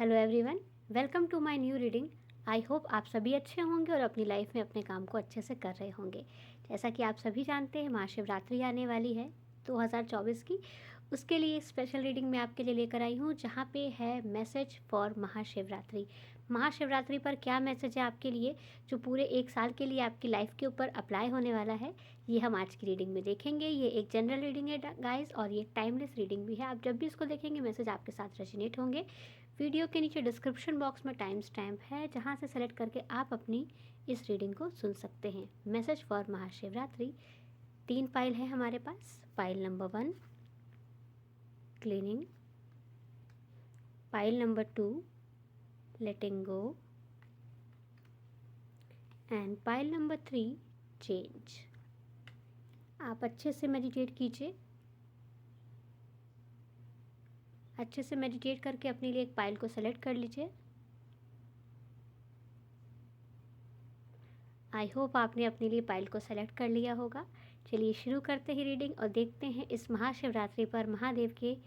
Hello everyone, welcome to my new reading. I hope आप सभी अच्छे होंगे और अपनी लाइफ में अपने काम को अच्छे से कर रहे होंगे। जैसा कि आप सभी जानते हैं, महाशिवरात्रि आने वाली है 2024 की। उसके लिए स्पेशल रीडिंग मैं आपके लिए लेकर आई हूँ, जहाँ पे है मैसेज फॉर महाशिवरात्रि। महाशिवरात्रि पर क्या मैसेज है आपके लिए, जो पूरे एक साल के लिए आपकी लाइफ के ऊपर अप्लाई होने वाला है, ये हम आज की रीडिंग में देखेंगे। ये एक जनरल रीडिंग है गाइस, और ये एक टाइमलेस रीडिंग भी है। आप जब भी इसको देखेंगे मैसेज आपके साथ रेजोनेट होंगे। वीडियो के नीचे डिस्क्रिप्शन बॉक्स में टाइम स्टैम्प है, जहां से सेलेक्ट करके आप अपनी इस रीडिंग को सुन सकते हैं। Message for Mahashivratri. 3 फाइल है हमारे पास। File number 1 cleaning, file number 2 letting go, and file number 3 change. आप अच्छे से मेडिटेट कीजिए। अच्छे से मेडिटेट करके अपने लिए एक फाइल को सेलेक्ट कर लीजिए। आई होप आपने अपने लिए फाइल को सेलेक्ट कर लिया होगा। चलिए शुरू करते हैं रीडिंग और देखते हैं इस महाशिवरात्रि पर महादेव के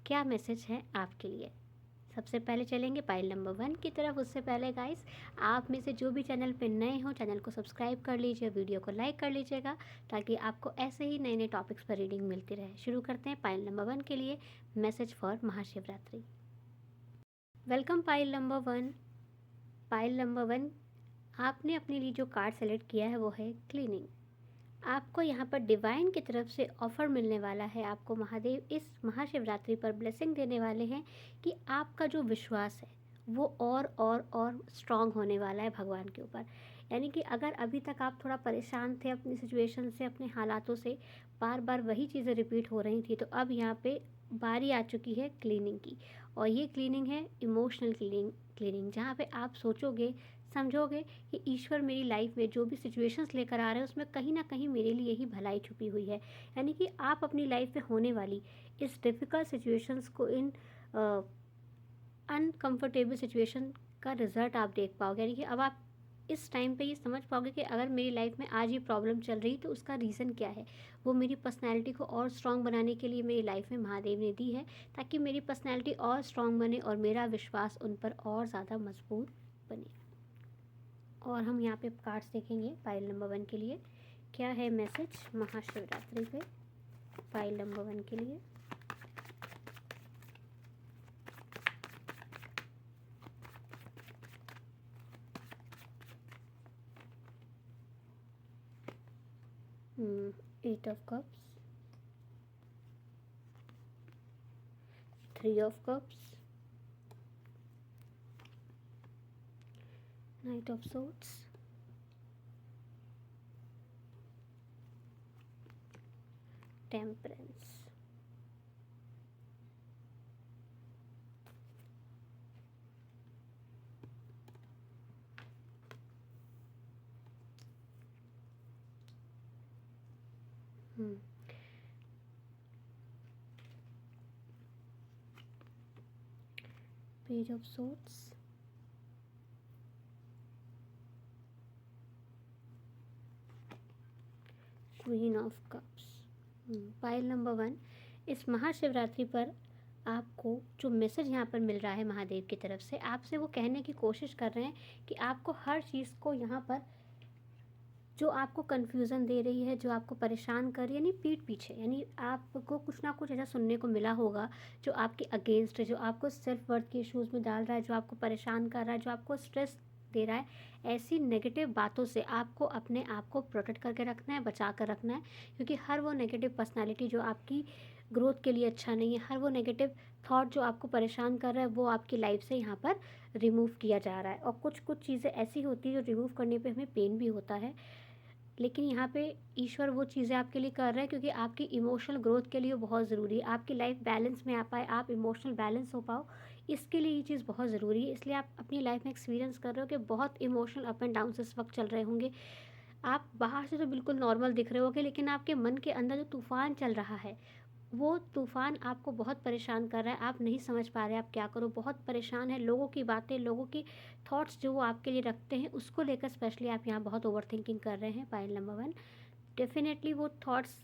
क्या मैसेज है आपके लिए। सबसे पहले चलेंगे फाइल नंबर 1 की तरफ। उससे पहले गाइस, आप में से जो भी चैनल पे नए हो, चैनल को सब्सक्राइब कर लीजिए, वीडियो को लाइक कर लीजिएगा, ताकि आपको ऐसे ही नए नए टॉपिक्स पर रीडिंग मिलती रहे। शुरू करते हैं फाइल नंबर 1 के लिए, message for Mahashivratri. Welcome file number 1। File number 1, आपने अपने लिए जो कार्ड सेलेक्ट किया है वो है क्लीनिंग। आपको यहाँ पर डिवाइन की तरफ से ऑफ़र मिलने वाला है। आपको महादेव इस महाशिवरात्रि पर ब्लेसिंग देने वाले हैं कि आपका जो विश्वास है वो और स्ट्रांग होने वाला है भगवान के ऊपर। यानी कि अगर अभी तक आप थोड़ा परेशान थे अपनी सिचुएशन से, अपने हालातों से, बार बार वही चीज़ें रिपीट हो रही थी, तो अब यहाँ पे बारी आ चुकी है क्लीनिंग की। और ये क्लीनिंग है इमोशनल क्लीनिंग, जहाँ पे आप सोचोगे, समझोगे कि ईश्वर मेरी लाइफ में जो भी सिचुएशंस लेकर आ रहे हैं उसमें कहीं ना कहीं मेरे लिए ही भलाई छुपी हुई है। यानी कि आप अपनी लाइफ में होने वाली इस डिफ़िकल्ट सिचुएशंस को, इन अनकंफर्टेबल सिचुएशन का रिज़ल्ट आप देख पाओगे। यानी कि अब आप इस टाइम पे ये समझ पाओगे कि अगर मेरी लाइफ में आज ये प्रॉब्लम चल रही तो उसका रीज़न क्या है। वो मेरी पर्सनैलिटी को और स्ट्रॉन्ग बनाने के लिए मेरी लाइफ में महादेव ने दी है, ताकि मेरी पर्सनैलिटी और स्ट्रॉन्ग बने और मेरा विश्वास उन पर और ज़्यादा मजबूत बने। और हम यहाँ पे कार्ड्स देखेंगे फाइल नंबर 1 के लिए क्या है मैसेज महाशिवरात्रि पे। फाइल नंबर 1 के लिए eight of cups, 3 of cups, knight of swords, temperance. Page of swords, queen of cups. File number 1, इस महाशिवरात्रि पर आपको जो मैसेज यहाँ पर मिल रहा है महादेव की तरफ से, आपसे वो कहने की कोशिश कर रहे हैं कि आपको हर चीज़ को यहाँ पर जो आपको कन्फ्यूज़न दे रही है, जो आपको परेशान कर रही है, यानी पीठ पीछे, यानी आपको कुछ ना कुछ ऐसा सुनने को मिला होगा जो आपके अगेंस्ट है, जो आपको सेल्फ वर्थ के इश्यूज़ में डाल रहा है, जो आपको परेशान कर रहा है, जो आपको स्ट्रेस दे रहा है। ऐसी नेगेटिव बातों से आपको अपने आप को प्रोटेक्ट करके रखना है, बचा कर रखना है, क्योंकि हर वो नेगेटिव पर्सनालिटी जो आपकी ग्रोथ के लिए अच्छा नहीं है, हर वो नेगेटिव थॉट जो आपको परेशान कर रहा है, वो आपकी लाइफ से यहाँ पर रिमूव किया जा रहा है। और कुछ कुछ चीज़ें ऐसी होती है जो रिमूव करने पे हमें पेन भी होता है, लेकिन यहाँ पे ईश्वर वो चीज़ें आपके लिए कर रहे हैं क्योंकि आपकी इमोशनल ग्रोथ के लिए बहुत ज़रूरी है। आपकी लाइफ बैलेंस में आ पाए, आप इमोशनल बैलेंस हो पाओ, इसके लिए ये चीज़ बहुत ज़रूरी है। इसलिए आप अपनी लाइफ में एक्सपीरियंस कर रहे हो कि बहुत इमोशनल अप एंड डाउन इस वक्त चल रहे होंगे। आप बाहर से तो बिल्कुल नॉर्मल दिख रहे होगे, लेकिन आपके मन के अंदर जो तूफ़ान चल रहा है, वो तूफ़ान आपको बहुत परेशान कर रहा है। आप नहीं समझ पा रहे आप क्या करो, बहुत परेशान है। लोगों की बातें, लोगों की थॉट्स जो वो आपके लिए रखते हैं, उसको लेकर स्पेशली आप यहाँ बहुत ओवर थिंकिंग कर रहे हैं। फाइल नंबर 1, डेफिनेटली वो थॉट्स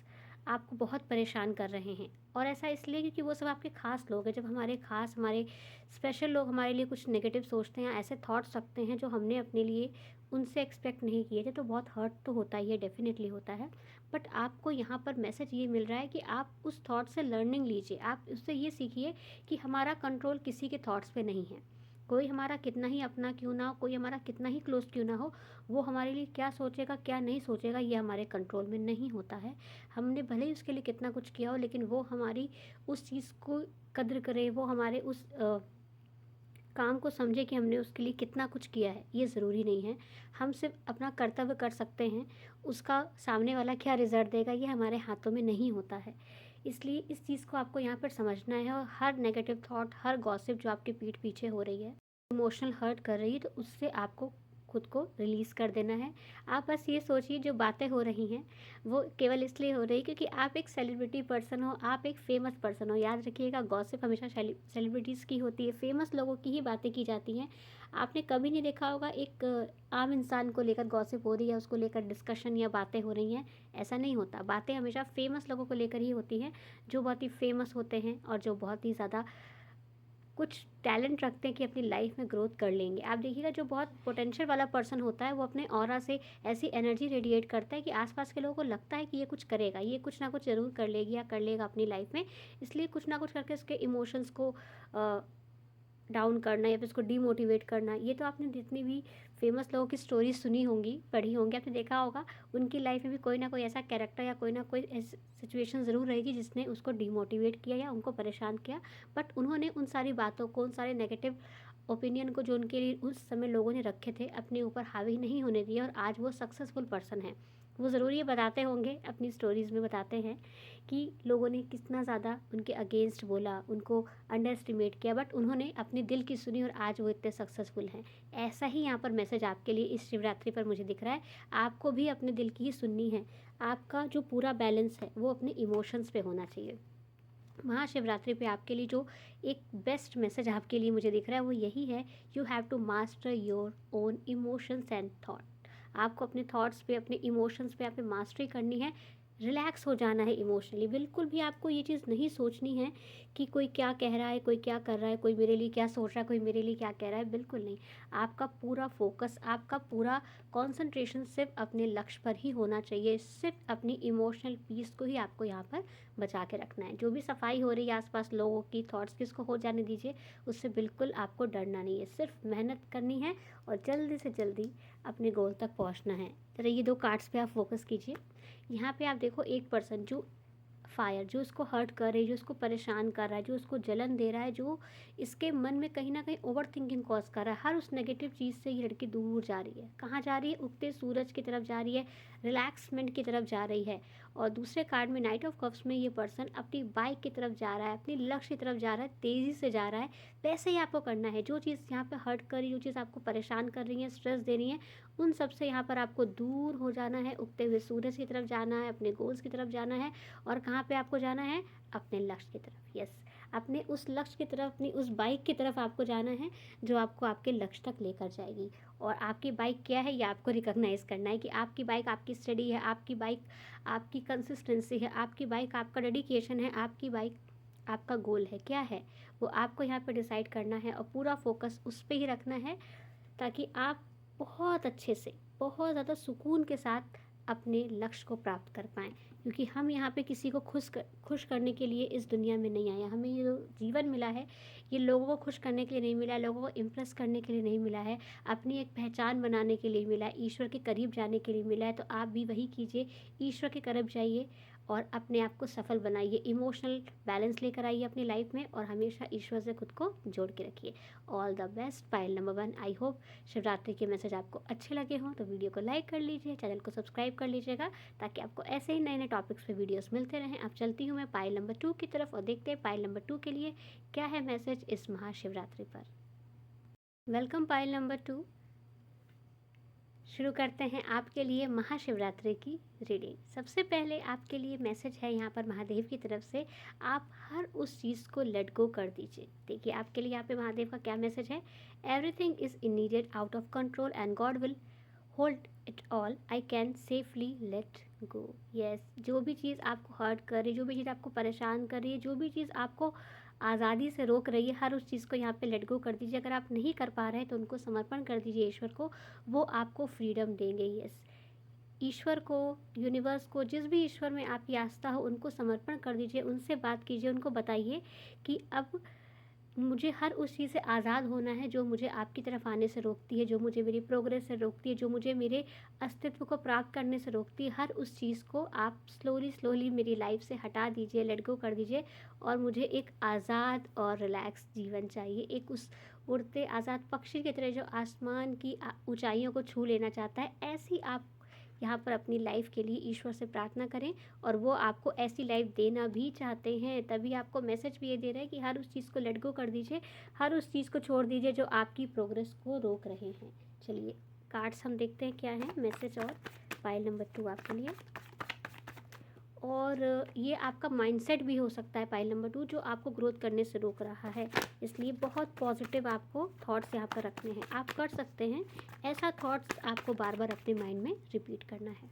आपको बहुत परेशान कर रहे हैं। और ऐसा इसलिए क्योंकि वो सब आपके ख़ास लोग हैं। जब हमारे ख़ास, हमारे स्पेशल लोग हमारे लिए कुछ नेगेटिव सोचते हैं, ऐसे थॉट्स रखते हैं जो हमने अपने लिए उनसे एक्सपेक्ट नहीं किए थे, तो बहुत हर्ट तो होता ही है, डेफ़िनेटली होता है। बट आपको यहाँ पर मैसेज ये मिल रहा है कि आप उस थॉट से लर्निंग लीजिए। आप उससे ये सीखिए कि हमारा कंट्रोल किसी के थॉट्स पे नहीं है। कोई हमारा कितना ही अपना क्यों ना हो, कोई हमारा कितना ही क्लोज़ क्यों ना हो, वो हमारे लिए क्या सोचेगा, क्या नहीं सोचेगा, ये हमारे कंट्रोल में नहीं होता है। हमने भले ही उसके लिए कितना कुछ किया हो, लेकिन वो हमारी उस चीज़ को कद्र करे, वो हमारे उस काम को समझे कि हमने उसके लिए कितना कुछ किया है, ये ज़रूरी नहीं है। हम सिर्फ अपना कर्तव्य कर सकते हैं, उसका सामने वाला क्या रिज़ल्ट देगा ये हमारे हाथों में नहीं होता है। इसलिए इस चीज़ को आपको यहाँ पर समझना है, और हर नेगेटिव थॉट, हर गॉसिप जो आपके पीठ पीछे हो रही है, इमोशनल हर्ट कर रही है, तो उससे आपको खुद को रिलीज़ कर देना है। आप बस ये सोचिए जो बातें हो रही हैं वो केवल इसलिए हो रही है क्योंकि आप एक सेलिब्रिटी पर्सन हो, आप एक फ़ेमस पर्सन हो। याद रखिएगा, गॉसिप हमेशा सेलिब्रिटीज़ की होती है, फ़ेमस लोगों की ही बातें की जाती हैं। आपने कभी नहीं देखा होगा एक आम इंसान को लेकर गॉसिप हो रही है, उसको लेकर डिस्कशन या बातें हो रही हैं, ऐसा नहीं होता। बातें हमेशा फ़ेमस लोगों को लेकर ही होती हैं, जो बहुत ही फ़ेमस होते हैं और जो बहुत ही ज़्यादा कुछ टैलेंट रखते हैं कि अपनी लाइफ में ग्रोथ कर लेंगे। आप देखिएगा, जो बहुत पोटेंशियल वाला पर्सन होता है वो अपने ऑरा से ऐसी एनर्जी रेडिएट करता है कि आसपास के लोगों को लगता है कि ये कुछ करेगा, ये कुछ ना कुछ ज़रूर कर लेगी या कर लेगा अपनी लाइफ में। इसलिए कुछ ना कुछ करके उसके इमोशंस को डाउन करना या फिर उसको डीमोटिवेट करना। ये तो आपने जितनी भी फेमस लोगों की स्टोरीज सुनी होंगी, पढ़ी होंगी, आपने देखा होगा उनकी लाइफ में भी कोई ना कोई ऐसा कैरेक्टर या कोई ना कोई ऐसी सिचुएशन ज़रूर रहेगी जिसने उसको डीमोटिवेट किया या उनको परेशान किया। बट उन्होंने उन सारी बातों को, उन सारे नेगेटिव ओपिनियन को जो उनके लिए उस समय लोगों ने रखे थे, अपने ऊपर हावी नहीं होने दिया, और आज वो सक्सेसफुल पर्सन है। वो ज़रूर ये बताते होंगे, अपनी स्टोरीज़ में बताते हैं कि लोगों ने कितना ज़्यादा उनके अगेंस्ट बोला, उनको अंडर एस्टिमेट किया, बट उन्होंने अपने दिल की सुनी और आज वो इतने सक्सेसफुल हैं। ऐसा ही यहाँ पर मैसेज आपके लिए इस शिवरात्रि पर मुझे दिख रहा है। आपको भी अपने दिल की ही सुननी है। आपका जो पूरा बैलेंस है वो अपने इमोशंस पे होना चाहिए। महाशिवरात्रि पे आपके लिए जो एक बेस्ट मैसेज आपके लिए मुझे दिख रहा है वो यही है, you have to master your own emotions and thought. आपको अपने थॉट्स पे, अपने इमोशंस पे आप पे मास्टरी करनी है। रिलैक्स हो जाना है इमोशनली। बिल्कुल भी आपको ये चीज़ नहीं सोचनी है कि कोई क्या कह रहा है, कोई क्या कर रहा है, कोई मेरे लिए क्या सोच रहा है, कोई मेरे लिए क्या कह रहा है, बिल्कुल नहीं। आपका पूरा फोकस, आपका पूरा कंसंट्रेशन सिर्फ अपने लक्ष्य पर ही होना चाहिए। सिर्फ अपनी इमोशनल पीस को ही आपको यहाँ पर बचा के रखना है। जो भी सफाई हो रही है आसपास लोगों की, थॉट्स की, उसको हो जाने दीजिए। उससे बिल्कुल आपको डरना नहीं है, सिर्फ मेहनत करनी है और जल्दी से जल्दी अपने गोल तक पहुँचना है। तो ये 2 कार्ड्स पे आप फोकस कीजिए। यहाँ पे आप देखो, एक पर्सन जो फायर, जो उसको हर्ट कर रही है, जो उसको परेशान कर रहा है, जो उसको जलन दे रहा है, जो इसके मन में कहीं ना कहीं ओवर थिंकिंग कॉज कर रहा है, हर उस नेगेटिव चीज़ से ये लड़की दूर जा रही है। कहाँ जा रही है? उगते सूरज की तरफ जा रही है, रिलैक्समेंट की तरफ जा रही है। और दूसरे कार्ड में नाइट ऑफ कप्स में ये पर्सन अपनी बाइक की तरफ जा रहा है, अपनी लक्ष्य की तरफ जा रहा है, तेज़ी से जा रहा है। वैसे ही आपको करना है। जो चीज़ यहाँ पे हर्ट कर रही है, जो चीज़ आपको परेशान कर रही है, स्ट्रेस दे रही है, उन सब से यहाँ पर आपको दूर हो जाना है, उगते हुए सूरज की तरफ जाना है, अपने गोल्स की तरफ जाना है। और कहाँ पे आपको जाना है? अपने लक्ष्य की तरफ। यस, अपने उस लक्ष्य की तरफ, अपनी उस बाइक की तरफ आपको जाना है जो आपको आपके लक्ष्य तक लेकर जाएगी। और आपकी बाइक क्या है ये आपको रिकॉग्नाइज़ करना है कि आपकी बाइक आपकी स्टडी है, आपकी बाइक आपकी कंसिस्टेंसी है, आपकी बाइक आपका डेडिकेशन है, आपकी बाइक आपका गोल है। क्या है वो आपको यहाँ पर डिसाइड करना है और पूरा फोकस उस पर ही रखना है, ताकि आप बहुत अच्छे से, बहुत ज़्यादा सुकून के साथ अपने लक्ष्य को प्राप्त कर पाएँ। क्योंकि हम यहाँ पे किसी को खुश करने के लिए इस दुनिया में नहीं आए। हमें ये जो जीवन मिला है, ये लोगों को खुश करने के लिए नहीं मिला है, लोगों को इम्प्रेस करने के लिए नहीं मिला है, अपनी एक पहचान बनाने के लिए मिला है, ईश्वर के करीब जाने के लिए मिला है। तो आप भी वही कीजिए, ईश्वर के करीब जाइए और अपने आप को सफल बनाइए, इमोशनल बैलेंस लेकर आइए अपनी लाइफ में, और हमेशा ईश्वर से खुद को जोड़ के रखिए। All the best, pile number 1। I hope Shivratri के मैसेज आपको अच्छे लगे हों, तो वीडियो को लाइक कर लीजिए, चैनल को सब्सक्राइब कर लीजिएगा, ताकि आपको ऐसे ही नए नए टॉपिक्स पे वीडियोस मिलते रहें। अब चलती हूँ मैं पायल नंबर 2 की तरफ और देखते हैं पायल नंबर 2 के लिए क्या है मैसेज इस महाशिवरात्रि पर। Welcome pile number 2। शुरू करते हैं आपके लिए महाशिवरात्रि की रीडिंग। सबसे पहले आपके लिए मैसेज है यहाँ पर महादेव की तरफ से, आप हर उस चीज़ को लेट गो कर दीजिए। देखिए आपके लिए यहाँ पे महादेव का क्या मैसेज है। Everything is in needed out of control and God will hold it all, I can safely let go. Yes, जो भी चीज़ आपको हर्ट कर रही है, जो भी चीज़ आपको परेशान कर रही है, जो भी चीज़ आपको आज़ादी से रोक रही है, हर उस चीज़ को यहाँ पे लेट गो कर दीजिए। अगर आप नहीं कर पा रहे हैं तो उनको समर्पण कर दीजिए ईश्वर को, वो आपको फ्रीडम देंगे। यस, ईश्वर को, यूनिवर्स को, जिस भी ईश्वर में आपकी आस्था हो उनको समर्पण कर दीजिए, उनसे बात कीजिए, उनको बताइए कि अब मुझे हर उस चीज़ से आज़ाद होना है जो मुझे आपकी तरफ आने से रोकती है, जो मुझे मेरी प्रोग्रेस से रोकती है, जो मुझे मेरे अस्तित्व को प्राप्त करने से रोकती है। हर उस चीज़ को आप स्लोली स्लोली मेरी लाइफ से हटा दीजिए, लेट गो कर दीजिए, और मुझे एक आज़ाद और रिलैक्स जीवन चाहिए। एक उस उड़ते आज़ाद पक्षी की तरह जो आसमान की ऊंचाइयों को छू लेना चाहता है, ऐसी आप यहाँ पर अपनी लाइफ के लिए ईश्वर से प्रार्थना करें, और वो आपको ऐसी लाइफ देना भी चाहते हैं। तभी आपको मैसेज भी ये दे रहे हैं कि हर उस चीज़ को लेट गो कर दीजिए, हर उस चीज़ को छोड़ दीजिए जो आपकी प्रोग्रेस को रोक रहे हैं। चलिए कार्ड्स हम देखते हैं क्या है मैसेज, और पाइल नंबर 2 आपके लिए। और ये आपका माइंडसेट भी हो सकता है पाइल नंबर 2, जो आपको ग्रोथ करने से रोक रहा है। इसलिए बहुत पॉजिटिव आपको थॉट्स यहाँ पर रखने हैं। आप कर सकते हैं ऐसा, थॉट्स आपको बार बार अपने माइंड में रिपीट करना है।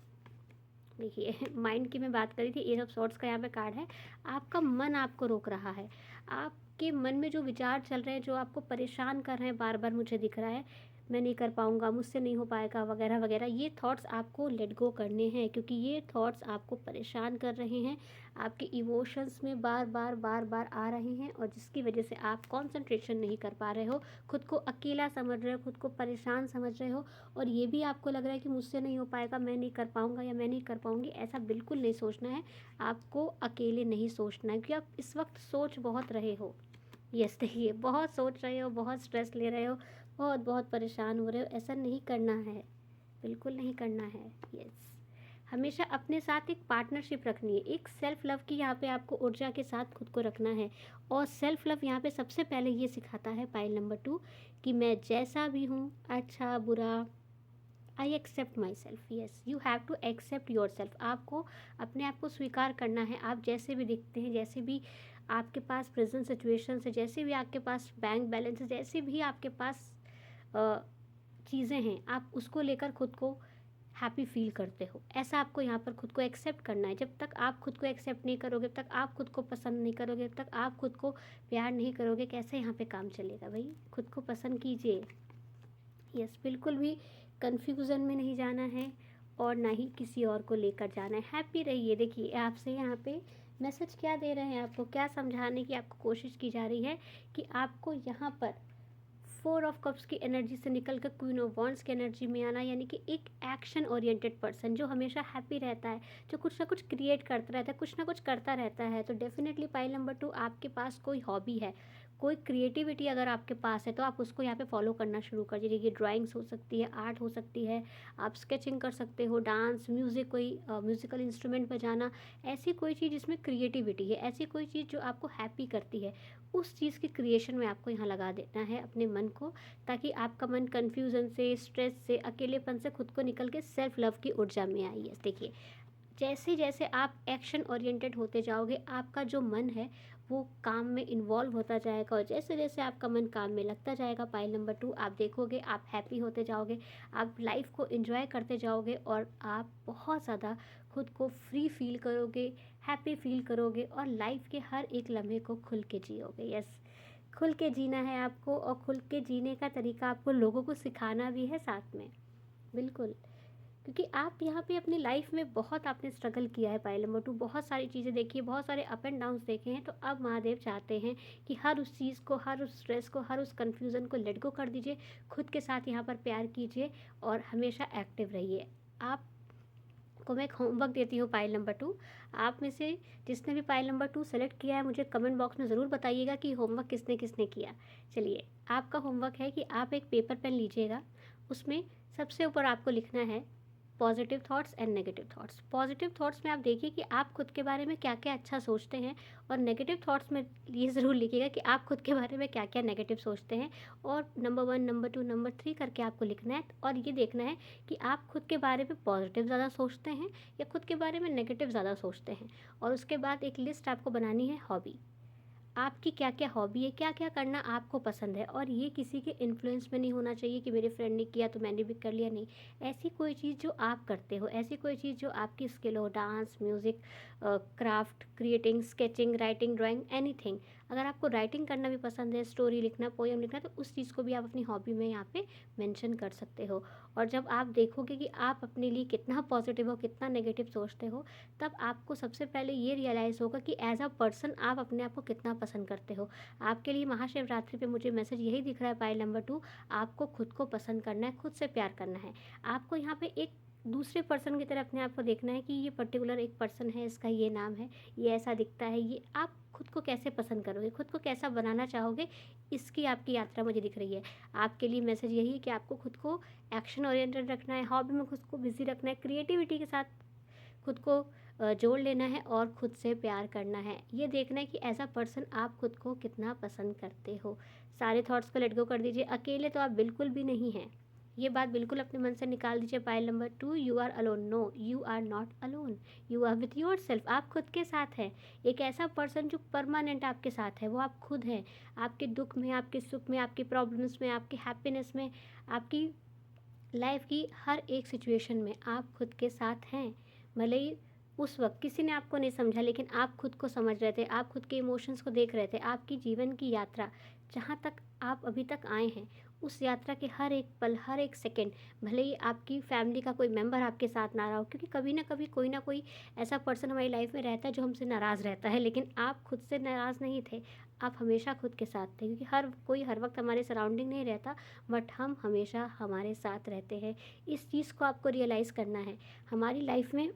देखिए माइंड की मैं बात करी थी, एज ऑफ सॉर्ट्स का यहाँ पे कार्ड है। आपका मन आपको रोक रहा है, आपके मन में जो विचार चल रहे हैं, जो आपको परेशान कर रहे हैं, बार बार मुझे दिख रहा है मैं नहीं कर पाऊँगा, मुझसे नहीं हो पाएगा वगैरह वगैरह, ये थॉट्स आपको लेट गो करने हैं, क्योंकि ये थॉट्स आपको परेशान कर रहे हैं, आपके इमोशंस में बार बार बार बार आ रहे हैं, और जिसकी वजह से आप कंसंट्रेशन नहीं कर पा रहे हो, खुद को अकेला समझ रहे हो, खुद को परेशान समझ रहे हो, और ये भी आपको लग रहा है कि मुझसे नहीं हो पाएगा, मैं नहीं कर पाऊँगा या मैं नहीं कर पाऊँगी। ऐसा बिल्कुल नहीं सोचना है, आपको अकेले नहीं सोचना है, क्योंकि आप इस वक्त सोच बहुत रहे हो। यस, देखिए बहुत सोच रहे हो, बहुत स्ट्रेस ले रहे हो, बहुत बहुत परेशान हो रहे हो। ऐसा नहीं करना है, बिल्कुल नहीं करना है। यस, हमेशा अपने साथ एक पार्टनरशिप रखनी है, एक सेल्फ लव की यहाँ पे आपको ऊर्जा के साथ खुद को रखना है। और सेल्फ लव यहाँ पे सबसे पहले ये सिखाता है पाइल नंबर 2 कि मैं जैसा भी हूँ, अच्छा बुरा, I accept myself. Yes, you have to accept yourself. आपको अपने आप को स्वीकार करना है, आप जैसे भी दिखते हैं, जैसे भी आपके पास प्रेजेंट सिचुएशन है, जैसे भी आपके पास बैंक बैलेंस है, जैसे भी आपके पास चीज़ें हैं, आप उसको लेकर खुद को हैप्पी फील करते हो, ऐसा आपको यहाँ पर खुद को एक्सेप्ट करना है। जब तक आप खुद को एक्सेप्ट नहीं करोगे, जब तक आप खुद को पसंद नहीं करोगे, जब तक आप खुद को प्यार नहीं करोगे, कैसे यहाँ पे काम चलेगा भाई। खुद को पसंद कीजिए। यस, बिल्कुल भी कन्फ्यूज़न में नहीं जाना है, और ना ही किसी और को लेकर जाना है। हैप्पी रहिए। देखिए आपसे यहाँ पे मैसेज क्या दे रहे हैं, आपको क्या समझाने की आपको कोशिश की जा रही है कि आपको यहाँ पर 4 ऑफ कप्स की एनर्जी से निकल कर क्वीन ऑफ वॉन्ड्स की एनर्जी में आना, यानी कि एक एक्शन ओरिएंटेड पर्सन जो हमेशा हैप्पी रहता है, जो कुछ ना कुछ क्रिएट करता रहता है, कुछ ना कुछ करता रहता है। तो डेफिनेटली पाइल नंबर 2, आपके पास कोई हॉबी है, कोई क्रिएटिविटी अगर आपके पास है तो आप उसको यहाँ पे फॉलो करना शुरू कर दीजिए। ये ड्राइंग्स हो सकती है, आर्ट हो सकती है, आप स्केचिंग कर सकते हो, डांस, म्यूज़िक, कोई म्यूज़िकल इंस्ट्रूमेंट बजाना, ऐसी कोई चीज़ जिसमें क्रिएटिविटी है, ऐसी कोई चीज़ जो आपको हैप्पी करती है, उस चीज़ की क्रिएशन में आपको यहाँ लगा देना है अपने मन को, ताकि आपका मन कन्फ्यूज़न से, स्ट्रेस से, अकेलेपन से खुद को निकल के सेल्फ लव की ऊर्जा में आई है। देखिए जैसे जैसे आप एक्शन ओरिएंटेड होते जाओगे, आपका जो मन है वो काम में इन्वॉल्व होता जाएगा, और जैसे जैसे आपका मन काम में लगता जाएगा पाइल नंबर 2, आप देखोगे आप हैप्पी होते जाओगे, आप लाइफ को एंजॉय करते जाओगे, और आप बहुत ज़्यादा खुद को फ्री फील करोगे, हैप्पी फील करोगे, और लाइफ के हर एक लम्हे को खुल के जियोगे। यस, खुल के जीना है आपको, और खुल के जीने का तरीका आपको लोगों को सिखाना भी है साथ में। बिल्कुल, क्योंकि आप यहाँ पे अपनी लाइफ में बहुत आपने स्ट्रगल किया है पाइल नंबर 2, बहुत सारी चीज़ें देखी है, बहुत सारे अप एंड डाउन्स देखे हैं। तो अब महादेव चाहते हैं कि हर उस चीज़ को, हर उस स्ट्रेस को, हर उस कन्फ्यूज़न को लेट गो कर दीजिए, खुद के साथ यहाँ पर प्यार कीजिए, और हमेशा एक्टिव रहिए। आप को मैं एक होमवर्क देती हूँ पाइल नंबर 2, आप में से जिसने भी पाइल नंबर 2 सेलेक्ट किया है मुझे कमेंट बॉक्स में ज़रूर बताइएगा कि होमवर्क किसने किसने किया। चलिए आपका होमवर्क है कि आप एक पेपर पेन लीजिएगा, उसमें सबसे ऊपर आपको लिखना है positive thoughts and negative thoughts. Positive thoughts में आप देखिए कि आप खुद के बारे में क्या क्या अच्छा सोचते हैं, और नेगेटिव थॉट्स में ये ज़रूर लिखिएगा कि आप खुद के बारे में क्या क्या नेगेटिव सोचते हैं, और नंबर 1, नंबर 2, नंबर 3 करके आपको लिखना है, और ये देखना है कि आप खुद के बारे में पॉजिटिव ज़्यादा सोचते हैं या खुद के बारे में नेगेटिव ज़्यादा सोचते हैं। और उसके बाद एक लिस्ट आपको बनानी है हॉबी। आपकी क्या क्या हॉबी है, क्या क्या करना आपको पसंद है, और ये किसी के इन्फ्लुएंस में नहीं होना चाहिए कि मेरे फ्रेंड ने किया तो मैंने भी कर लिया। नहीं, ऐसी कोई चीज़ जो आप करते हो, ऐसी कोई चीज़ जो आपकी स्किल हो, dance, music, craft, creating, sketching, writing, drawing, anything. अगर आपको राइटिंग करना भी पसंद है, स्टोरी लिखना, पोएम लिखना, तो उस चीज़ को भी आप अपनी हॉबी में यहाँ पे मेंशन कर सकते हो। और जब आप देखोगे कि आप अपने लिए कितना पॉजिटिव हो, कितना नेगेटिव सोचते हो, तब आपको सबसे पहले ये रियलाइज़ होगा कि एज अ पर्सन आप अपने आप को कितना पसंद करते हो। आपके लिए महाशिवरात्रि पे मुझे मैसेज यही दिख रहा है, पाइल नंबर 2, आपको खुद को पसंद करना है, खुद से प्यार करना है। आपको यहाँ पे एक दूसरे पर्सन की तरह अपने आप को देखना है कि ये पर्टिकुलर एक पर्सन है, इसका ये नाम है, ये ऐसा दिखता है, ये आप खुद को कैसे पसंद करोगे, खुद को कैसा बनाना चाहोगे, इसकी आपकी यात्रा मुझे दिख रही है। आपके लिए मैसेज यही है कि आपको खुद को एक्शन ओरिएंटेड रखना है, हॉबी में खुद को बिजी रखना है, क्रिएटिविटी के साथ खुद को जोड़ लेना है और खुद से प्यार करना है। ये देखना है कि एज अ पर्सन आप खुद को कितना पसंद करते हो। सारे थॉट्स को लेट गो कर दीजिए। अकेले तो आप बिल्कुल भी नहीं हैं, ये बात बिल्कुल अपने मन से निकाल दीजिए। Pile number 2, you are alone. No, you are not alone, you are with yourself. आप खुद के साथ हैं। एक ऐसा पर्सन जो परमानेंट आपके साथ है वो आप खुद हैं। आपके दुख में, आपके सुख में, आपकी प्रॉब्लम्स में, आपकी हैप्पीनेस में, आपकी लाइफ की हर एक सिचुएशन में आप खुद के साथ हैं। भले ही उस वक्त किसी ने आपको नहीं समझा, लेकिन आप खुद को समझ रहे थे, आप खुद के इमोशंस को देख रहे थे। आपकी जीवन की यात्रा, जहाँ तक आप अभी तक आए हैं, उस यात्रा के हर एक पल, हर एक सेकंड, भले ही आपकी फैमिली का कोई मेंबर आपके साथ ना रहा हो, क्योंकि कभी ना कभी कोई ना कोई ऐसा पर्सन हमारी लाइफ में रहता है जो हमसे नाराज़ रहता है, लेकिन आप खुद से नाराज़ नहीं थे। आप हमेशा खुद के साथ थे, क्योंकि हर कोई हर वक्त हमारे सराउंडिंग नहीं रहता, बट हम हमेशा हमारे साथ रहते हैं। इस चीज़ को आपको रियलाइज़ करना है। हमारी लाइफ में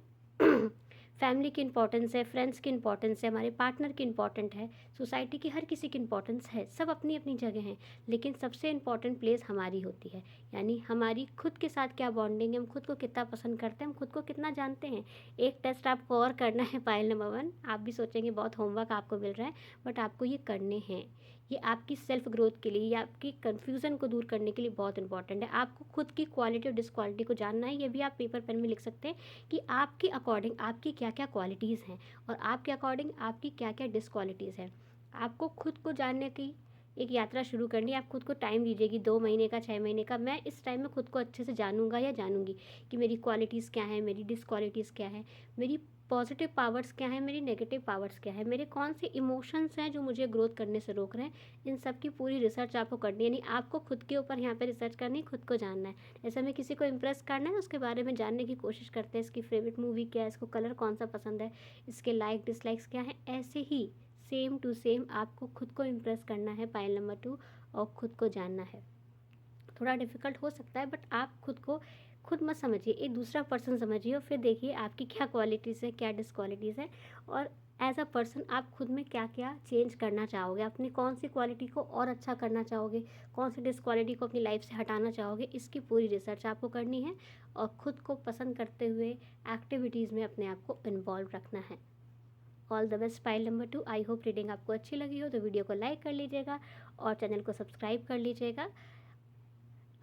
फैमिली की इम्पोर्टेंस है, फ्रेंड्स की इम्पोर्टेंस है, हमारे पार्टनर की इम्पोर्टेंट है, सोसाइटी की हर किसी की इम्पोर्टेंस है, सब अपनी अपनी जगह हैं, लेकिन सबसे इम्पोर्टेंट प्लेस हमारी होती है। यानी हमारी खुद के साथ क्या बॉन्डिंग है, हम खुद को कितना पसंद करते हैं, हम खुद को कितना जानते हैं। एक टेस्ट आपको और करना है, पाइल नंबर 1। आप भी सोचेंगे बहुत होमवर्क आपको मिल रहा है, बट आपको ये करने हैं। ये आपकी सेल्फ ग्रोथ के लिए या आपकी कन्फ्यूज़न को दूर करने के लिए बहुत इंपॉर्टेंट है। आपको खुद की क्वालिटी और डिसक्वालिटी को जानना है। ये भी आप पेपर पेन में लिख सकते हैं कि आपके अकॉर्डिंग आपकी क्या क्या क्वालिटीज़ हैं और आपके अकॉर्डिंग आपकी क्या क्या डिसक्वालिटीज़ हैं। आपको खुद को जानने की एक यात्रा शुरू करनी है। आप खुद को टाइम दीजिए कि 2 महीने का, 6 महीने का, मैं इस टाइम में खुद को अच्छे से जानूंगा या जानूंगी कि मेरी क्वालिटीज़ क्या हैं, मेरी डिसक्वालिटीज़ क्या है, मेरी पॉजिटिव पावर्स क्या है, मेरी नेगेटिव पावर्स क्या है, मेरे कौन से इमोशंस हैं जो मुझे ग्रोथ करने से रोक रहे हैं। इन सब की पूरी रिसर्च आपको करनी है। यानी आपको खुद के ऊपर यहाँ पे रिसर्च करनी है, खुद को जानना है। जैसे हमें किसी को इम्प्रेस करना है, उसके बारे में जानने की कोशिश करते हैं, इसकी फेवरेट मूवी क्या है, इसको कलर कौन सा पसंद है, इसके लाइक डिसलाइक्स क्या हैं। ऐसे ही सेम टू सेम आपको खुद को इम्प्रेस करना है, पाइल नंबर 2, और खुद को जानना है। थोड़ा डिफ़िकल्ट हो सकता है, बट आप खुद को खुद मत समझिए, एक दूसरा पर्सन समझिए और फिर देखिए आपकी क्या क्वालिटीज़ है, क्या डिसक्वालिटीज़ है, और एज अ पर्सन आप खुद में क्या क्या चेंज करना चाहोगे, अपनी कौन सी क्वालिटी को और अच्छा करना चाहोगे, कौन सी डिसक्वालिटी को अपनी लाइफ से हटाना चाहोगे। इसकी पूरी रिसर्च आपको करनी है और खुद को पसंद करते हुए एक्टिविटीज़ में अपने आप को इन्वॉल्व रखना है। All the best, pile number 2। I hope reading आपको अच्छी लगी हो तो वीडियो को लाइक कर लीजिएगा और चैनल को सब्सक्राइब कर लीजिएगा।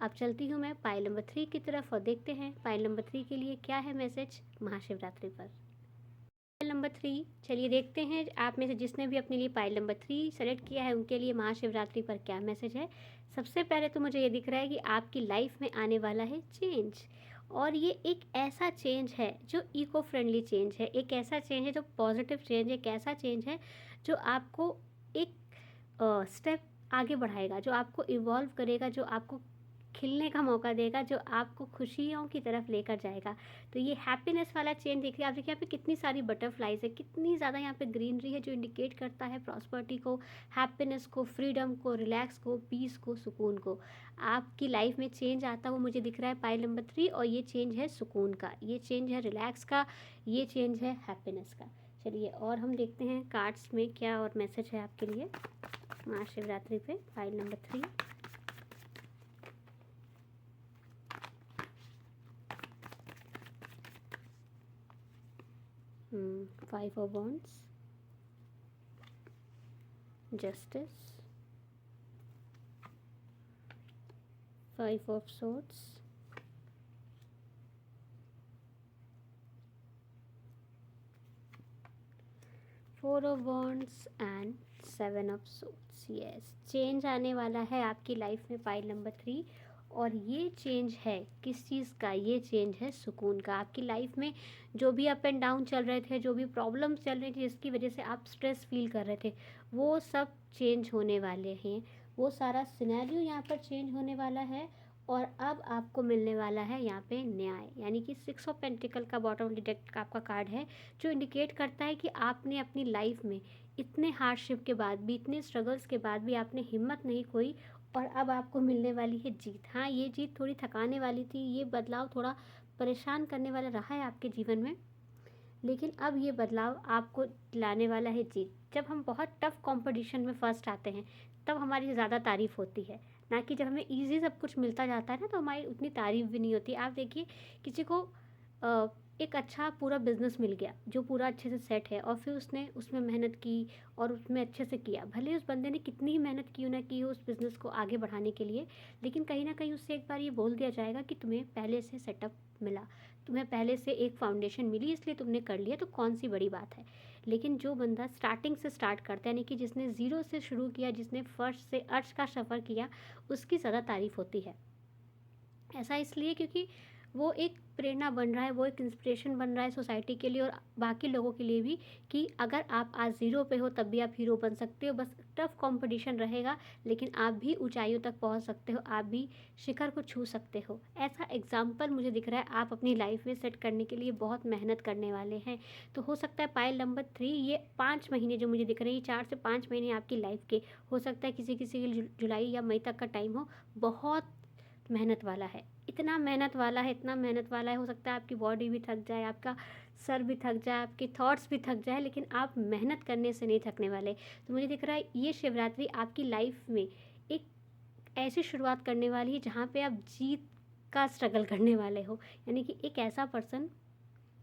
अब चलती हूँ मैं पाइल नंबर 3 की तरफ और देखते हैं पाइल नंबर 3 के लिए क्या है मैसेज महाशिवरात्रि पर। पाइल नंबर 3, चलिए देखते हैं आप में से जिसने भी अपने लिए पाइल नंबर 3 सेलेक्ट किया है उनके लिए महाशिवरात्रि पर क्या मैसेज है। सबसे पहले तो मुझे ये दिख रहा है कि आपकी लाइफ में आने वाला है चेंज, और ये एक ऐसा चेंज है जो इको फ्रेंडली चेंज है, एक ऐसा चेंज है जो पॉजिटिव चेंज है, एक ऐसा चेंज है जो आपको एक स्टेप आगे बढ़ाएगा, जो आपको इवॉल्व करेगा, जो आपको खिलने का मौका देगा, जो आपको खुशियों की तरफ लेकर जाएगा। तो ये हैप्पीनेस वाला चेंज देखिए, आप देखिए यहाँ पे कितनी सारी बटरफ्लाइज है, कितनी ज़्यादा यहाँ पे ग्रीनरी है, जो इंडिकेट करता है प्रॉस्पर्टी को, हैप्पीनेस को, फ्रीडम को, रिलैक्स को, पीस को, सुकून को। आपकी लाइफ में चेंज आता हुआ मुझे दिख रहा है पाइल नंबर 3, और ये चेंज है सुकून का, ये चेंज है रिलैक्स का, ये चेंज है हैप्पीनेस का। चलिए और हम देखते हैं कार्ड्स में क्या और मैसेज है आपके लिए महाशिवरात्रि पे। File number 3, five of wands, justice, five of swords, four of wands and 7 of swords. Yes, change आने वाला है आपकी लाइफ में पाइल नंबर 3। और ये चेंज है किस चीज़ का? ये चेंज है सुकून का। आपकी लाइफ में जो भी अप एंड डाउन चल रहे थे, जो भी प्रॉब्लम्स चल रही थी, जिसकी वजह से आप स्ट्रेस फील कर रहे थे, वो सब चेंज होने वाले हैं। वो सारा सिनेरियो यहाँ पर चेंज होने वाला है। और अब आपको मिलने वाला है यहाँ पे न्याय, यानी कि 6 ऑफ पेंटिकल का बॉटम डिटेक्ट का आपका कार्ड है, जो इंडिकेट करता है कि आपने अपनी लाइफ में इतने हार्डशिप के बाद भी, इतने स्ट्रगल्स के बाद भी आपने हिम्मत नहीं खोई। और अब आपको मिलने वाली है जीत। हाँ, ये जीत थोड़ी थकाने वाली थी, ये बदलाव थोड़ा परेशान करने वाला रहा है आपके जीवन में, लेकिन अब ये बदलाव आपको लाने वाला है जीत। जब हम बहुत टफ कंपटीशन में फर्स्ट आते हैं तब हमारी ज़्यादा तारीफ़ होती है, ना कि जब हमें इजी सब कुछ मिलता जाता है ना, तो हमारी उतनी तारीफ़ भी नहीं होती। आप देखिए, किसी को एक अच्छा पूरा बिजनेस मिल गया जो पूरा अच्छे से सेट है, और फिर उसने उसमें मेहनत की और उसमें अच्छे से किया, भले उस बंदे ने कितनी ही मेहनत की ना की हो उस बिज़नेस को आगे बढ़ाने के लिए, लेकिन कहीं ना कहीं उससे एक बार ये बोल दिया जाएगा कि तुम्हें पहले से सेटअप मिला, तुम्हें पहले से एक फाउंडेशन मिली, इसलिए तुमने कर लिया, तो कौन सी बड़ी बात है। लेकिन जो बंदा स्टार्टिंग से स्टार्ट करता है, यानी कि जिसने ज़ीरो से शुरू किया, जिसने फर्श से अर्श का सफ़र किया, उसकी ज़्यादा तारीफ़ होती है। ऐसा इसलिए क्योंकि वो एक प्रेरणा बन रहा है, वो एक इंस्पिरेशन बन रहा है सोसाइटी के लिए और बाकी लोगों के लिए भी, कि अगर आप आज ज़ीरो पे हो तब भी आप हीरो बन सकते हो। बस टफ कंपटीशन रहेगा, लेकिन आप भी ऊंचाइयों तक पहुंच सकते हो, आप भी शिखर को छू सकते हो। ऐसा एग्जाम्पल मुझे दिख रहा है आप अपनी लाइफ में सेट करने के लिए बहुत मेहनत करने वाले हैं। तो हो सकता है पाइल नंबर 3, ये 5 महीने जो मुझे दिख रहे हैं, 4 से 5 महीने आपकी लाइफ के, हो सकता है किसी किसी के जुलाई या मई तक का टाइम हो, बहुत मेहनत वाला है। इतना मेहनत वाला है, इतना मेहनत वाला है, हो सकता है आपकी बॉडी भी थक जाए, आपका सर भी थक जाए, आपके थॉट्स भी थक जाए, लेकिन आप मेहनत करने से नहीं थकने वाले। तो मुझे दिख रहा है ये शिवरात्रि आपकी लाइफ में एक ऐसी शुरुआत करने वाली है जहाँ पे आप जीत का स्ट्रगल करने वाले हो, यानी कि एक ऐसा पर्सन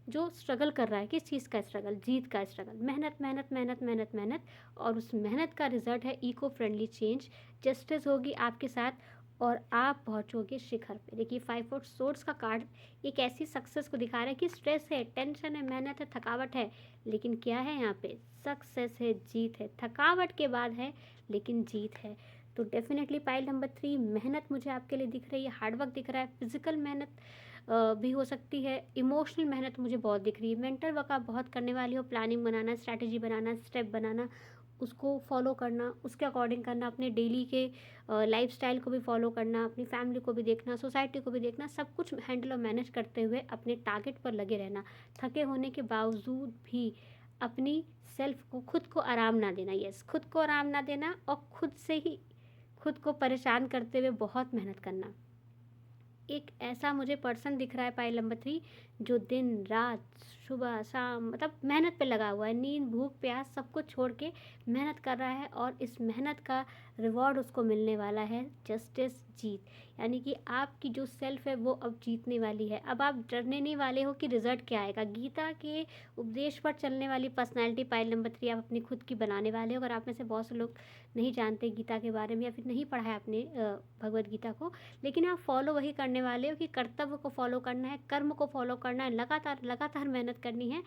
जो स्ट्रगल कर रहा है। किस चीज़ का स्ट्रगल? जीत का स्ट्रगल। मेहनत मेहनत मेहनत मेहनत मेहनत, और उस मेहनत का रिजल्ट है इको फ्रेंडली चेंज। जस्टिस होगी आपके साथ और आप पहुंचोगे शिखर पे। देखिए, 5 ऑफ सोर्ड्स का कार्ड एक ऐसी सक्सेस को दिखा रहा है कि स्ट्रेस है, टेंशन है, मेहनत है, थकावट है, लेकिन क्या है यहाँ पे? सक्सेस है, जीत है। थकावट के बाद है, लेकिन जीत है। तो डेफिनेटली पाइल नंबर 3, मेहनत मुझे आपके लिए दिख रही है, हार्डवर्क दिख रहा है, फिजिकल मेहनत भी हो सकती है, इमोशनल मेहनत मुझे बहुत दिख रही है, मेंटल वर्क आप बहुत करने वाली हो, प्लानिंग बनाना, स्ट्रैटेजी बनाना, स्टेप बनाना, उसको फॉलो करना, उसके अकॉर्डिंग करना, अपने डेली के लाइफस्टाइल को भी फॉलो करना, अपनी फैमिली को भी देखना, सोसाइटी को भी देखना, सब कुछ हैंडल और मैनेज करते हुए अपने टारगेट पर लगे रहना, थके होने के बावजूद भी अपनी सेल्फ को, खुद को आराम ना देना। यस, खुद को आराम ना देना और खुद से ही खुद को परेशान करते हुए बहुत मेहनत करना। एक ऐसा मुझे पर्सन दिख रहा है पाइल नंबर 3, जो दिन रात सुबह शाम मतलब मेहनत पे लगा हुआ है, नींद भूख प्यास सब कुछ छोड़ के मेहनत कर रहा है, और इस मेहनत का रिवॉर्ड उसको मिलने वाला है जस्टिस, जीत। यानी कि आपकी जो सेल्फ है वो अब जीतने वाली है। अब आप डरने नहीं वाले हो कि रिजल्ट क्या आएगा। गीता के उपदेश पर चलने वाली पर्सनैलिटी पाइल नंबर 3 आप अपनी खुद की बनाने वाले हो। अगर आप में से बहुत से लोग नहीं जानते गीता के बारे में, या फिर नहीं पढ़ा है आपने भगवद गीता को, लेकिन आप फॉलो वही करने वाले हो कि कर्तव्य को फॉलो करना है, कर्म को फॉलो करना है, लगातार लगातार मेहनत करनी है,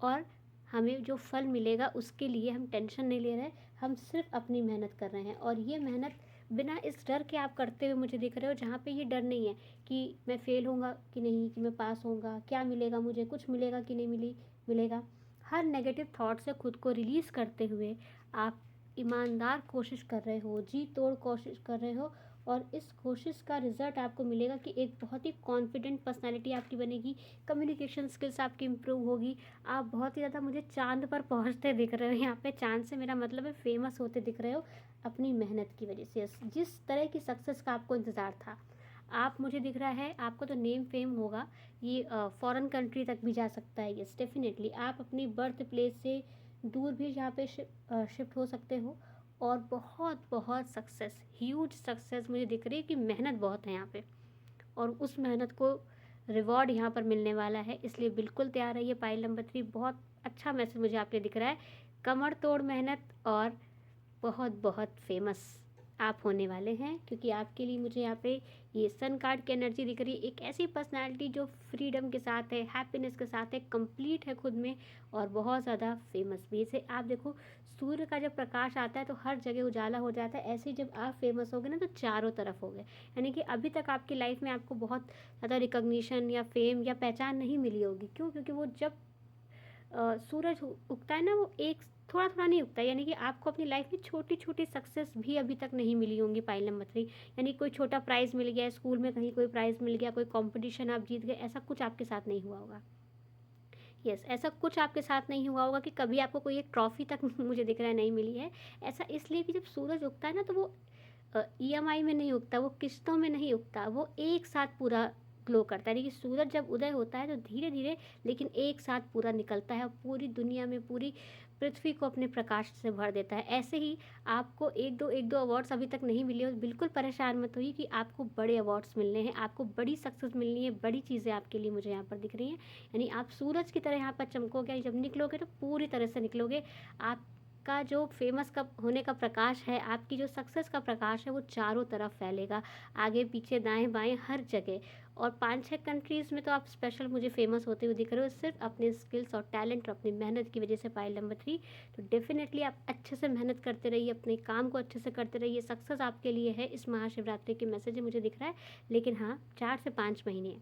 और हमें जो फल मिलेगा उसके लिए हम टेंशन नहीं ले रहे, हम सिर्फ अपनी मेहनत कर रहे हैं। और ये मेहनत बिना इस डर के आप करते हुए मुझे दिख रहे हो, जहाँ पे ये डर नहीं है कि मैं फेल होऊंगा कि नहीं, कि मैं पास होऊंगा, क्या मिलेगा मुझे, कुछ मिलेगा कि नहीं मिलेगा। हर नेगेटिव थॉट से खुद को रिलीज़ करते हुए आप ईमानदार कोशिश कर रहे हो, जी तोड़ कोशिश कर रहे हो, और इस कोशिश का रिज़ल्ट आपको मिलेगा कि एक बहुत ही कॉन्फिडेंट पर्सनालिटी आपकी बनेगी, कम्युनिकेशन स्किल्स आपकी इम्प्रूव होगी, आप बहुत ही ज़्यादा मुझे चाँद पर पहुंचते दिख रहे हो। यहाँ पे चाँद से मेरा मतलब है फेमस होते दिख रहे हो अपनी मेहनत की वजह से। जिस तरह की सक्सेस का आपको इंतज़ार था, आप, मुझे दिख रहा है आपको तो नेम फेम होगा, ये फॉरेन कंट्री तक भी जा सकता है। यस, डेफिनेटली आप अपनी बर्थ प्लेस से दूर भी यहाँ पे शिफ्ट हो सकते हो, और बहुत बहुत सक्सेस, ह्यूज सक्सेस मुझे दिख रही है कि मेहनत बहुत है यहाँ पे, और उस मेहनत को रिवॉर्ड यहाँ पर मिलने वाला है। इसलिए बिल्कुल तैयार रहिए। पाइल नंबर 3, बहुत अच्छा मैसेज मुझे आपके दिख रहा है, कमर तोड़ मेहनत और बहुत बहुत फेमस आप होने वाले हैं, क्योंकि आपके लिए मुझे यहाँ पे ये सन कार्ड की एनर्जी दिख रही है। एक ऐसी पर्सनालिटी जो फ्रीडम के साथ है, हैप्पीनेस के साथ है, कंप्लीट है खुद में और बहुत ज़्यादा फेमस भी। इसे आप देखो, सूर्य का जब प्रकाश आता है तो हर जगह उजाला हो जाता है। ऐसे ही जब आप फेमस हो गए ना तो चारों तरफ हो गए। यानी कि अभी तक आपकी लाइफ में आपको बहुत ज़्यादा रिकॉग्निशन या फेम या पहचान नहीं मिली होगी। क्यों? क्योंकि वो जब सूरज उगता है ना, वो एक थोड़ा थोड़ा नहीं उगता। यानी कि आपको अपनी लाइफ में छोटी छोटी सक्सेस भी अभी तक नहीं मिली होंगी पाइल नंबर 3। यानी कोई छोटा प्राइज़ मिल गया, स्कूल में कहीं कोई प्राइज़ मिल गया, कोई कंपटीशन आप जीत गए, ऐसा कुछ आपके साथ नहीं हुआ होगा। यस, ऐसा कुछ आपके साथ नहीं हुआ होगा कि कभी आपको कोई एक ट्रॉफ़ी तक मुझे दिख रहा है नहीं मिली है। ऐसा इसलिए कि जब सूरज उगता है ना तो वो ईएमआई में नहीं उगता, वो किस्तों में नहीं उगता, वो एक साथ पूरा ग्लो करता है। यानी कि सूरज जब उदय होता है तो धीरे धीरे लेकिन एक साथ पूरा निकलता है और पूरी दुनिया में, पूरी पृथ्वी को अपने प्रकाश से भर देता है। ऐसे ही आपको एक दो अवार्ड्स अभी तक नहीं मिले हो, बिल्कुल परेशान मत होइए कि आपको बड़े अवार्ड्स मिलने हैं, आपको बड़ी सक्सेस मिलनी है, बड़ी चीज़ें आपके लिए मुझे यहाँ पर दिख रही हैं। यानी आप सूरज की तरह यहाँ पर चमकोगे, जब निकलोगे तो पूरी तरह से निकलोगे। आप का जो फेमस का होने का प्रकाश है, आपकी जो सक्सेस का प्रकाश है, वो चारों तरफ फैलेगा, आगे पीछे दाएं बाएं हर जगह। और 5-6 कंट्रीज़ में तो आप स्पेशल मुझे फेमस होते हुए दिख रहे हो, सिर्फ अपने स्किल्स और टैलेंट और अपनी मेहनत की वजह से पाइल नंबर 3। तो डेफिनेटली आप अच्छे से मेहनत करते रहिए, अपने काम को अच्छे से करते रहिए। सक्सेस आपके लिए है, इस महाशिवरात्रि के मैसेज मुझे दिख रहा है। लेकिन हाँ, 4 से 5 महीने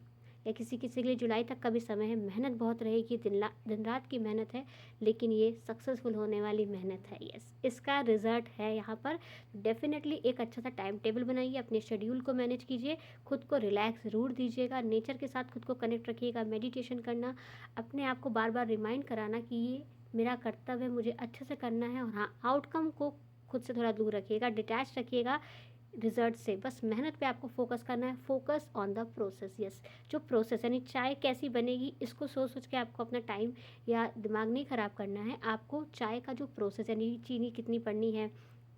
या किसी किसी के लिए जुलाई तक का भी समय है। मेहनत बहुत रहेगी, दिन रात की मेहनत है, लेकिन ये सक्सेसफुल होने वाली मेहनत है। यस, इसका रिजल्ट है यहाँ पर। डेफिनेटली एक अच्छा सा टाइम टेबल बनाइए, अपने शेड्यूल को मैनेज कीजिए, खुद को रिलैक्स ज़रूर दीजिएगा, नेचर के साथ खुद को कनेक्ट रखिएगा, मेडिटेशन करना, अपने आप को बार बार रिमाइंड कराना कि ये मेरा कर्तव्य है, मुझे अच्छे से करना है। और हाँ, आउटकम को खुद से थोड़ा दूर रखिएगा, डिटैच रखिएगा रिजल्ट से। बस मेहनत पे आपको फोकस करना है, focus on the process. Yes, जो प्रोसेस, यानी चाय कैसी बनेगी इसको सोच सोच के आपको अपना टाइम या दिमाग नहीं ख़राब करना है। आपको चाय का जो प्रोसेस, यानी चीनी कितनी पड़नी है,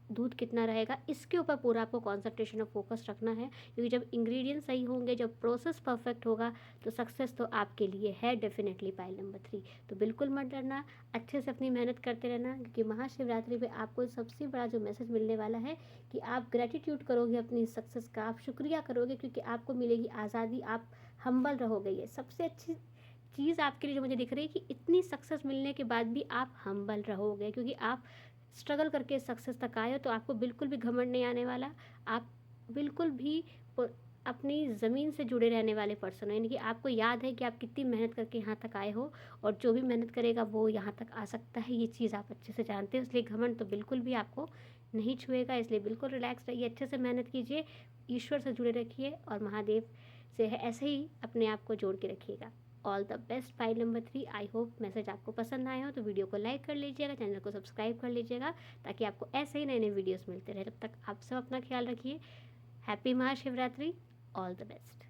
दूध कितना रहेगा, इसके ऊपर पूरा आपको कॉन्सेंट्रेशन और फोकस रखना है। क्योंकि जब इंग्रेडिएंट सही होंगे, जब प्रोसेस परफेक्ट होगा, तो सक्सेस तो आपके लिए है डेफिनेटली पाइल नंबर 3। तो बिल्कुल मत डरना, अच्छे से अपनी मेहनत करते रहना, क्योंकि महाशिवरात्रि पे आपको सबसे बड़ा जो मैसेज मिलने वाला है कि आप ग्रेटिट्यूड करोगे अपनी सक्सेस का, आप शुक्रिया करोगे, क्योंकि आपको मिलेगी आज़ादी, आप हम्बल रहोगे। ये सबसे अच्छी चीज़ आपके लिए जो मुझे दिख रही है कि इतनी सक्सेस मिलने के बाद भी आप हम्बल रहोगे, क्योंकि आप स्ट्रगल करके सक्सेस तक आए हो। तो आपको बिल्कुल भी घमंड नहीं आने वाला। आप बिल्कुल भी अपनी ज़मीन से जुड़े रहने वाले पर्सन हो। यानी कि आपको याद है कि आप कितनी मेहनत करके यहाँ तक आए हो, और जो भी मेहनत करेगा वो यहाँ तक आ सकता है। ये चीज़ आप अच्छे से जानते हो, इसलिए घमंड तो बिल्कुल भी आपको नहीं छुएगा। इसलिए बिल्कुल रिलैक्स रहिए, अच्छे से मेहनत कीजिए, ईश्वर से जुड़े रखिए और महादेव से है ऐसे ही अपने आप को जोड़ के रखिएगा। All the best file number 3। I hope message आपको पसंद आए हो, तो वीडियो को लाइक कर लीजिएगा, चैनल को सब्सक्राइब कर लीजिएगा, ताकि आपको ऐसे ही नए नए वीडियोस मिलते रहे। तब तक आप सब अपना ख्याल रखिए। Happy Mahashivratri. All the best.